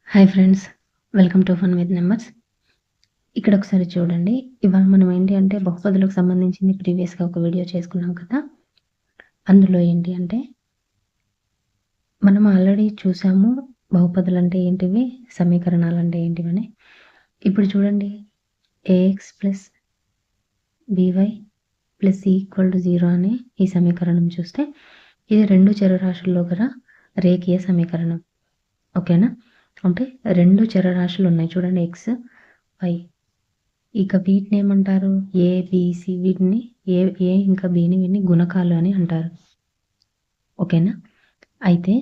Hi friends, welcome to fun with numbers. ఇక్కడ ఒకసారి చూడండి. ఇవాళ మనం ఏంటి అంటే బహుపదులకు సంబంధించింది ప్రీవియస్గా ఒక వీడియో చేసుకున్నాం కదా. అందులో ఏంటి అంటే మనం ఆల్రెడీ చూసాము బహుపదులు అంటే ఏంటివి, సమీకరణాలు అంటే ఏంటివని. ఇప్పుడు చూడండి, a x plus b y plus c equal to 0 అనే ఈ సమీకరణం చూస్తే ఇది రెండు చరరాశుల్లో గల రేఖీయ సమీకరణం. ఓకేనా? అంటే రెండు చరరాశులు ఉన్నాయి చూడండి, ఎక్స్ వై. ఇక వీటిని ఏమంటారు, ఏ బిసి, వీటిని ఏ ఇంకా బిని వీటిని గుణకాలు అని అంటారు. ఓకేనా? అయితే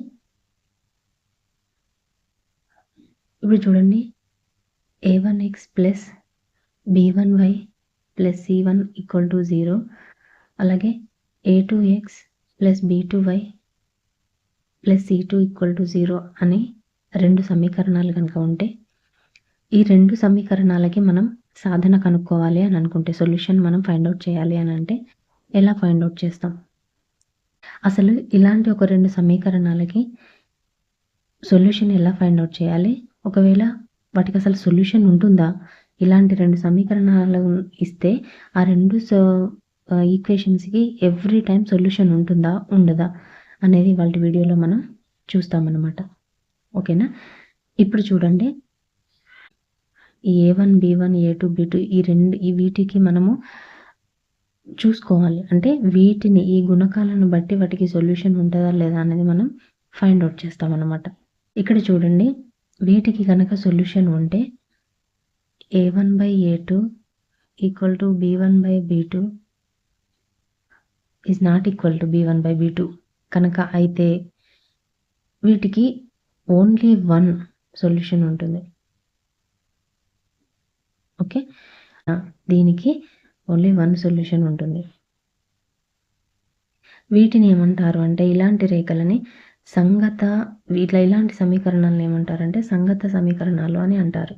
ఇప్పుడు చూడండి, a1x plus b1y plus c1 equal to 0, అలాగే a2x plus b2y plus c2 equal to 0 అని రెండు సమీకరణాలు కనుక ఉంటే, ఈ రెండు సమీకరణాలకి మనం సాధన కనుక్కోవాలి అని అనుకుంటే, సొల్యూషన్ మనం ఫైండ్ అవుట్ చేయాలి అని అంటే ఎలా ఫైండ్ అవుట్ చేస్తాం? అసలు ఇలాంటి ఒక రెండు సమీకరణాలకి సొల్యూషన్ ఎలా ఫైండ్ అవుట్ చేయాలి? ఒకవేళ వాటికి అసలు సొల్యూషన్ ఉంటుందా? ఇలాంటి రెండు సమీకరణాలు ఇస్తే ఆ రెండు ఈక్వేషన్స్కి ఎవ్రీ టైం సొల్యూషన్ ఉంటుందా ఉండదా అనేది వాళ్ళ వీడియోలో మనం చూస్తామన్నమాట. ఓకేనా? ఇప్పుడు చూడండి, ఈ A1 B1 A2 B2 ఈ వీటికి మనము చూసుకోవాలి. అంటే వీటిని, ఈ గుణకాలను బట్టి వాటికి సొల్యూషన్ ఉంటుందా లేదా అనేది మనం ఫైండ్ అవుట్ చేస్తామన్నమాట. ఇక్కడ చూడండి, వీటికి కనుక సొల్యూషన్ ఉంటే a1/a2 equal to b1/b2 is not equal to b1/b2 కనుక అయితే వీటికి ఓన్లీ వన్ సొల్యూషన్ ఉంటుంది. ఓకే, దీనికి ఓన్లీ వన్ సొల్యూషన్ ఉంటుంది. వీటిని ఏమంటారు అంటే, ఇలాంటి రేఖలని సంగత, ఇలాంటి సమీకరణాలను ఏమంటారంటే సంగత సమీకరణాలు అని అంటారు.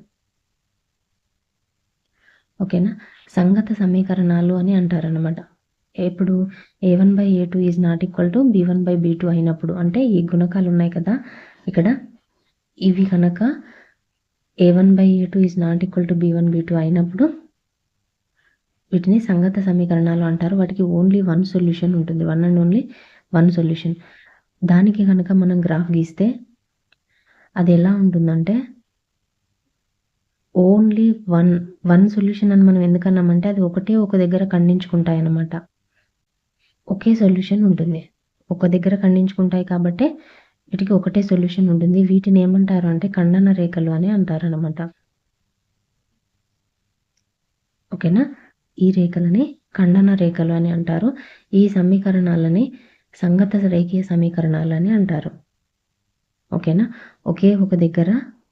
ఓకేనా? సంగత సమీకరణాలు అని అంటారు అన్నమాట. ఎప్పుడు a1/a2 is not equal to b1/b2 అయినప్పుడు, అంటే ఈ గుణకాలు ఉన్నాయి కదా ఇక్కడ, ఇవి కనుక a1/a2 is not equal to b1/b2 అయినప్పుడు వీటిని సంగత సమీకరణాలు అంటారు. వాటికి ఓన్లీ వన్ సొల్యూషన్ ఉంటుంది, one and only one solution. దానికి కనుక మనం గ్రాఫ్ గీస్తే అది ఎలా ఉంటుందంటే, ఓన్లీ వన్ సొల్యూషన్ అని మనం ఎందుకన్నామంటే, అది ఒక దగ్గర ఖండించుకుంటాయి అన్నమాట. ఒకే సొల్యూషన్ ఉంటుంది, ఒక దగ్గర ఖండించుకుంటాయి కాబట్టి వీటికి ఒకటే సొల్యూషన్ ఉంటుంది. వీటిని ఏమంటారు అంటే ఖండన రేఖలు అని అంటారు అన్నమాట. ఓకేనా? ఈ రేఖలని ఖండన రేఖలు అని అంటారు. ఈ సమీకరణాలని సంగత రేఖీయ సమీకరణాలు అని అంటారు. ఓకేనా? ఒకే ఒక దగ్గర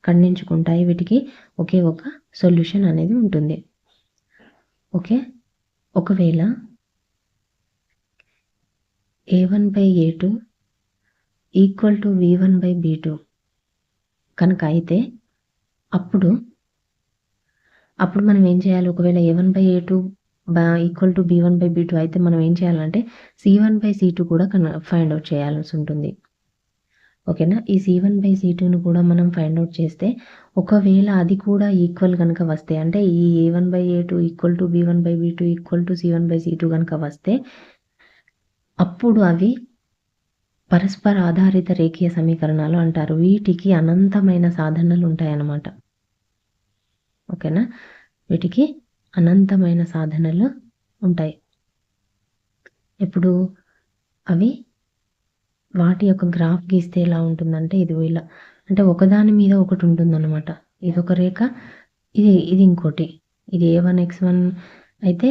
ఖండించుకుంటాయి, వీటికి ఒకే ఒక సొల్యూషన్ అనేది ఉంటుంది. ఓకే, ఒకవేళ a1/a2 ఈక్వల్ టు b1/b2 కనుక అయితే అప్పుడు మనం ఏం చేయాలి? ఒకవేళ a1/a2 ఈక్వల్ టు b1/b2 అయితే మనం ఏం చేయాలంటే c1/c2 కూడా ఫైండ్ అవుట్ చేయాల్సి ఉంటుంది. ఓకేనా? ఈ c1/c2ను కూడా మనం ఫైండ్ అవుట్ చేస్తే, ఒకవేళ అది కూడా ఈక్వల్ కనుక వస్తే, అంటే ఈ a1/a2 equal to b1/b2 equal to c1/c2 కనుక వస్తే, అప్పుడు అవి పరస్పర ఆధారిత రేఖీయ సమీకరణాలు అంటారు. వీటికి అనంతమైన సాధనలు ఉంటాయన్నమాట. ఓకేనా? వీటికి అనంతమైన సాధనలు ఉంటాయి. ఇప్పుడు అవి వాటి యొక్క గ్రాఫ్ గీస్తే ఎలా ఉంటుందంటే, ఇది ఇలా, అంటే ఒకదాని మీద ఒకటి ఉంటుందన్నమాట. ఇది ఒక రేఖ, ఇది ఇంకోటి. ఇది a1x1 అయితే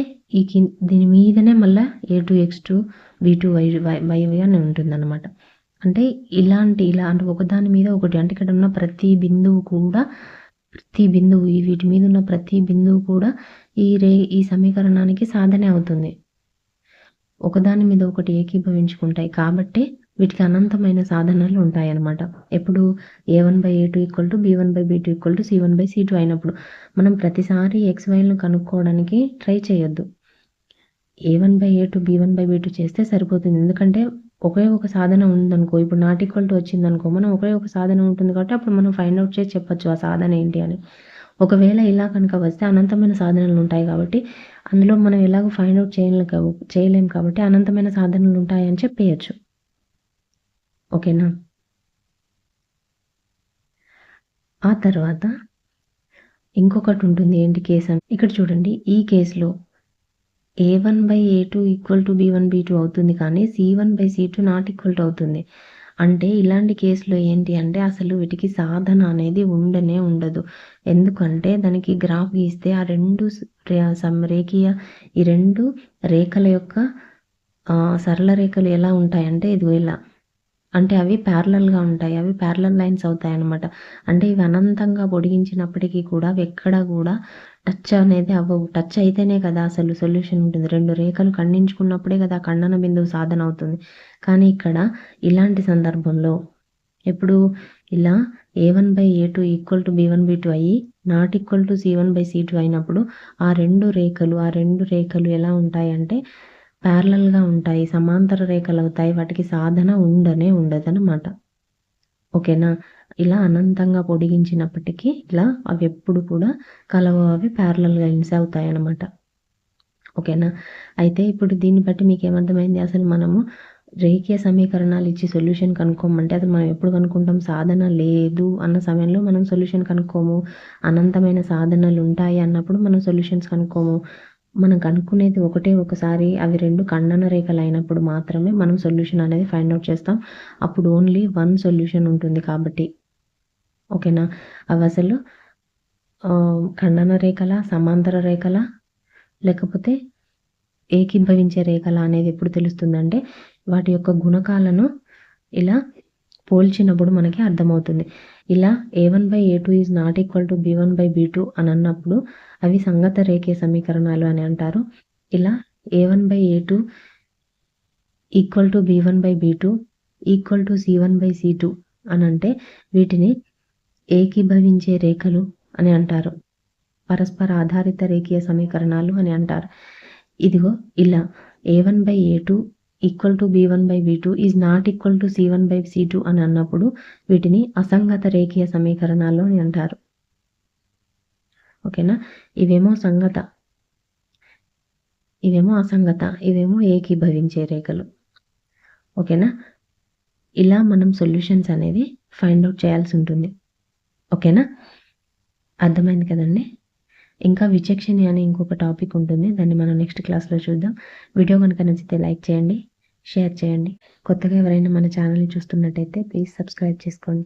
దీని మీదనే మళ్ళీ a2x2 b2y అని ఉంటుందన్నమాట. అంటే ఇలా అంటే ఒకదాని మీద ఒకటి, అంటే ఇక్కడ ఉన్న ప్రతి బిందువు కూడా, వీటి మీద ఉన్న ప్రతి బిందువు కూడా ఈ సమీకరణానికి సాధనే అవుతుంది. ఒకదాని మీద ఒకటి ఏకీభవించుకుంటాయి కాబట్టి వీటికి అనంతమైన సాధనలు ఉంటాయన్నమాట. ఎప్పుడు a1/a2 equal to b1/b2 equal to c1/c2 అయినప్పుడు మనం ప్రతిసారి xyలను కనుక్కోవడానికి ట్రై చేయొద్దు. a1/a2 b1/b2 చేస్తే సరిపోతుంది. ఎందుకంటే ఒకే ఒక సాధన ఉందనుకో, ఇప్పుడు నాట్ ఈక్వల్ టు వచ్చిందనుకో, మనం ఒకే ఒక సాధన ఉంటుంది కాబట్టి అప్పుడు మనం ఫైండ్ అవుట్ చేసి చెప్పొచ్చు ఆ సాధన ఏంటి అని. ఒకవేళ ఇలా కనుక వస్తే అనంతమైన సాధనలు ఉంటాయి కాబట్టి అందులో మనం ఎలాగో ఫైండ్ అవుట్ చేయలేం కాబట్టి అనంతమైన సాధనలు ఉంటాయని చెప్పేయచ్చు. ఓకేనా? ఆ తర్వాత ఇంకొకటి ఉంటుంది, ఏంటి కేసు అంటే ఇక్కడ చూడండి, ఈ కేసులో A1/A2 ఈక్వల్ టు B1/B2 అవుతుంది కానీ C1/C2 నాట్ ఈక్వల్ టు అవుతుంది. అంటే ఇలాంటి కేసులో ఏంటి అంటే అసలు వీటికి సాధన అనేది ఉండనే ఉండదు. ఎందుకంటే దానికి గ్రాఫ్ గీస్తే ఆ రెండు రేఖీయ ఈ రెండు రేఖల యొక్క సరళ రేఖలు ఎలా ఉంటాయంటే ఇదిగో ఇలా, అంటే అవి ప్యారలల్‌గా ఉంటాయి. అవి ప్యారలల్ లైన్స్ అవుతాయన్నమాట. అంటే ఇవి అనంతంగా పొడిగించినప్పటికీ కూడా అవి ఎక్కడా కూడా టచ్ అనేది అవ్వవు. టచ్ అయితేనే కదా అసలు సొల్యూషన్ ఉంటుంది. 2 రేఖలు ఖండించుకున్నప్పుడే కదా ఖండన బిందువు సాధన అవుతుంది. కానీ ఇక్కడ ఇలాంటి సందర్భంలో ఎప్పుడు ఇలా A1/A2 ఈక్వల్ టు B1/B2 అయ్యి నాట్ ఈక్వల్ టు C1/C2 అయినప్పుడు ఆ రెండు రేఖలు ఎలా ఉంటాయంటే ప్యారలల్‌గా ఉంటాయి. సమాంతర రేఖలు అవుతాయి. వాటికి సాధన ఉండనే ఉండదనమాట. ఓకేనా? ఇలా అనంతంగా పొడిగించినప్పటికీ ఇలా అవి ఎప్పుడు కూడా కలవవు. అవి ప్యారలల్ లైన్స్ అవుతాయన్నమాట. ఓకేనా? అయితే ఇప్పుడు దీన్ని బట్టి మీకేమర్థమైంది? అసలు మనము రేఖీయ సమీకరణాలు ఇచ్చి సొల్యూషన్ కనుక్కోమంటే అసలు మనం ఎప్పుడు కనుక్కుంటాం? సాధన లేదు అన్న సమయంలో మనం సొల్యూషన్ కనుక్కోము. అనంతమైన సాధనలు ఉంటాయి అన్నప్పుడు మనం సొల్యూషన్స్ కనుక్కోము. మనం కనుక్కునేది ఒకటే ఒకసారి అవి 2 ఖండన రేఖలు అయినప్పుడు మాత్రమే మనం సొల్యూషన్ అనేది ఫైండ్ అవుట్ చేస్తాం. అప్పుడు ఓన్లీ 1 సొల్యూషన్ ఉంటుంది కాబట్టి. ఓకేనా? అవి అసలు ఖండన రేఖలా, సమాంతర రేఖలా, లేకపోతే ఏకీభవించే రేఖలా అనేది ఎప్పుడు తెలుస్తుందంటే వాటి యొక్క గుణకాలను ఇలా పోల్చినప్పుడు మనకి అర్థమవుతుంది. ఇలా A1/A2 is not equal to B1/B2 అని అన్నప్పుడు అవి సంగత రేఖీయ సమీకరణాలు అని అంటారు. ఇలా A1/A2 equal to B1/B2 equal to C1/C2 అని అంటే వీటిని ఏకీభవించే రేఖలు అని అంటారు. పరస్పర ఆధారిత రేఖీయ సమీకరణాలు అని అంటారు. ఇదిగో ఇలా A1/A2 equal to B1/B2 is not equal to C1/C2 అని అన్నప్పుడు వీటిని అసంగత రేఖీయ సమీకరణాలు అని అంటారు. ఓకేనా? ఇవేమో సంగత, ఇవేమో అసంగత, ఇవేమో ఏకీభవించే రేఖలు. ఓకేనా? ఇలా మనం సొల్యూషన్స్ అనేది ఫైండ్ అవుట్ చేయాల్సి ఉంటుంది. ఓకేనా? అర్థమైంది కదండి? ఇంకా విచక్షణ అనే ఇంకొక టాపిక్ ఉంటుంది. దాన్ని మనం నెక్స్ట్ క్లాస్లో చూద్దాం. వీడియో కనుక నచ్చితే లైక్ చేయండి, షేర్ చేయండి. కొత్తగా ఎవరైనా మన ఛానల్ని చూస్తున్నట్టయితే ప్లీజ్ సబ్స్క్రైబ్ చేసుకోండి.